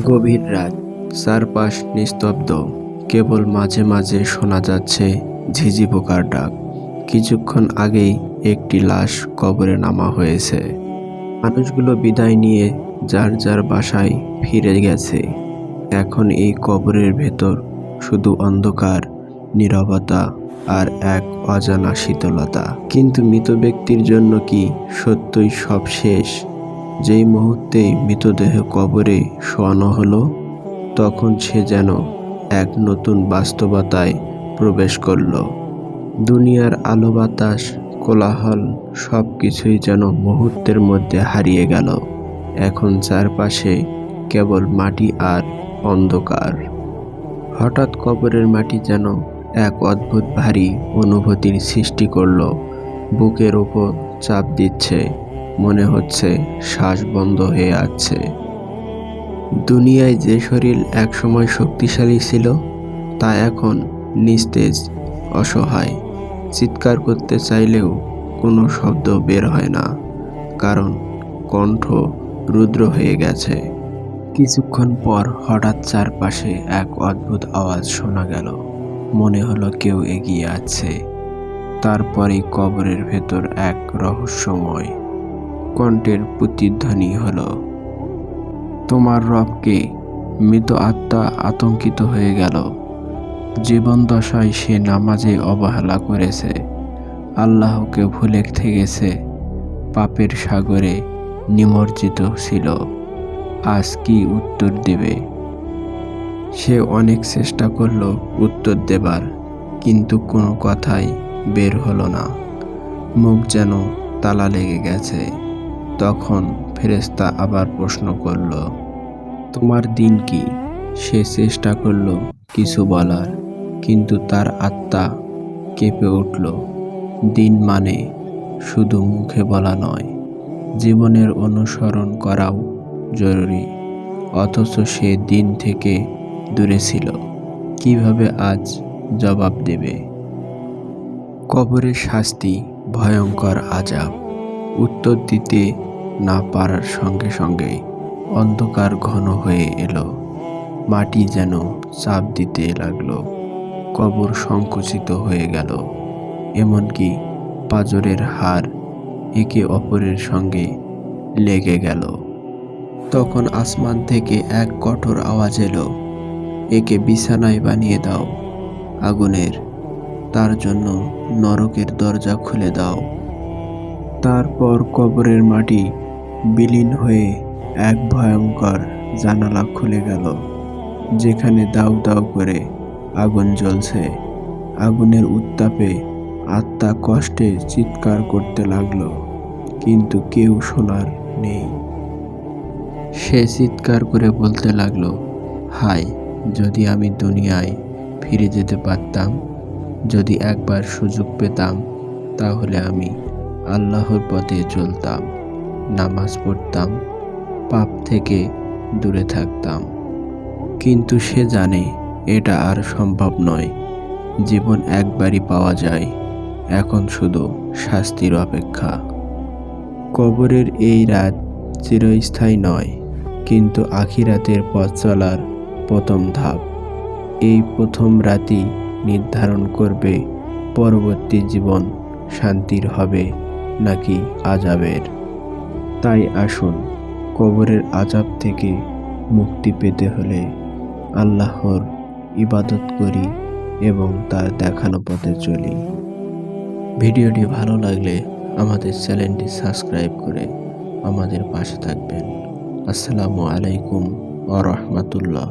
গভীর রাত, চারপাশ নিস্তব্ধ, কেবল মাঝে মাঝে শোনা যাচ্ছে ঝিঝি পোকার ডাক। কিছুক্ষণ আগেই একটি লাশ কবরে নামা হয়েছে। মানুষগুলো বিদায় নিয়ে যার যার বাসায় ফিরে গেছে। এখন এই কবরের ভেতর শুধু অন্ধকার, নীরবতা আর এক অজানা শীতলতা। কিন্তু মৃত ব্যক্তির জন্য কি সত্যই সব শেষ? যেই মুহূর্তেই মৃতদেহ কবরে শোয়ানো হলো, তখন সে যেন এক নতুন বাস্তবতায় প্রবেশ করল। দুনিয়ার আলো বাতাস, কোলাহল সব কিছুই যেন মুহূর্তের মধ্যে হারিয়ে গেল। এখন চারপাশে কেবল মাটি আর অন্ধকার। হঠাৎ কবরের মাটি যেন এক অদ্ভুত ভারী অনুভূতির সৃষ্টি করল। বুকের ওপর চাপ দিচ্ছে, মনে হচ্ছে শ্বাস বন্ধ হয়ে আছে। দুনিয়ায় যে শরীর একসময় শক্তিশালী ছিল, তা এখন নিস্তেজ, অসহায়। চিৎকার করতে চাইলেও কোনো শব্দ বের হয় না, কারণ কণ্ঠ রুদ্র হয়ে গেছে। কিছুক্ষণ পর হঠাৎ চারপাশে এক অদ্ভুত আওয়াজ শোনা গেল। মনে হলো কেউ এগিয়ে আছে। তারপরেই কবরের ভেতর এক রহস্যময় কণ্ঠের প্রতিধ্বনি হলো, তোমার রবকে? মৃত আত্মা আতঙ্কিত হয়ে গেল। জীবন দশায় সে নামাজে অবহেলা করেছে, আল্লাহকে ভুলে থেকেছে, পাপের সাগরে নিমজ্জিত ছিল। আজ কি উত্তর দেবে? সে অনেক চেষ্টা করল উত্তর দেবার, কিন্তু কোনো কথাই বের হলো না। মুখ যেন তালা লেগে গেছে। তখন ফেরেশতা আবার প্রশ্ন করল, তোমার দিন কি? সে চেষ্টা করল কিছু বলার, কিন্তু তার আত্মা কেঁপে উঠল। দিন মানে শুধু মুখে বলা নয়, জীবনের অনুসরণ করাও জরুরি। অথচ সে দিন থেকে দূরে ছিল। কিভাবে আজ জবাব দেবে? কবরের শাস্তি ভয়ঙ্কর আযাব। উত্তর দিতে না পারার সঙ্গে সঙ্গে অন্ধকার ঘন হয়ে এলো। মাটি যেন চাপ দিতে লাগলো। কবর সংকুচিত হয়ে গেল, এমনকি পাঁজরের হাড় একে অপরের সঙ্গে লেগে গেল। তখন আসমান থেকে এক কঠোর আওয়াজ এলো, একে বিছানায় বানিয়ে দাও আগুনের, তার জন্য নরকের দরজা খুলে দাও। তারপর কবরের মাটি বিলীন হয়ে এক ভয়ঙ্কর জানালা খুলে গেল, যেখানে দাউ দাউ করে আগুন জ্বলছে। আগুনের উত্তাপে আত্মা কষ্টে চিৎকার করতে লাগলো, কিন্তু কেউ শোনার নেই। সে চিৎকার করে বলতে লাগলো, হায়, যদি আমি দুনিয়ায় ফিরে যেতে পারতাম, যদি একবার সুযোগ পেতাম, তাহলে আমি আল্লাহর পথে চলতাম, নামাজ পড়তাম, পাপ থেকে দূরে থাকতাম। কিন্তু সে জানে এটা আর সম্ভব নয়। জীবন একবারই পাওয়া যায়, এখন শুধু শাস্তির অপেক্ষা। কবরের এই রাত চিরস্থায়ী নয়, কিন্তু আখিরাতের পথ চলার প্রথম ধাপ। এই প্রথম রাতই নির্ধারণ করবে পরবর্তী জীবন শান্তির হবে নাকি আযাবের। তাই আসুন, কবরের আযাব থেকে মুক্তি পেতে হলে আল্লাহর ইবাদত করি এবং তার দেখানো পথে চলি। ভিডিওটি ভালো লাগলে আমাদের চ্যানেলটি সাবস্ক্রাইব করে আমাদের পাশে থাকবেন। আসসালামু আলাইকুম ওয়া রাহমাতুল্লাহ।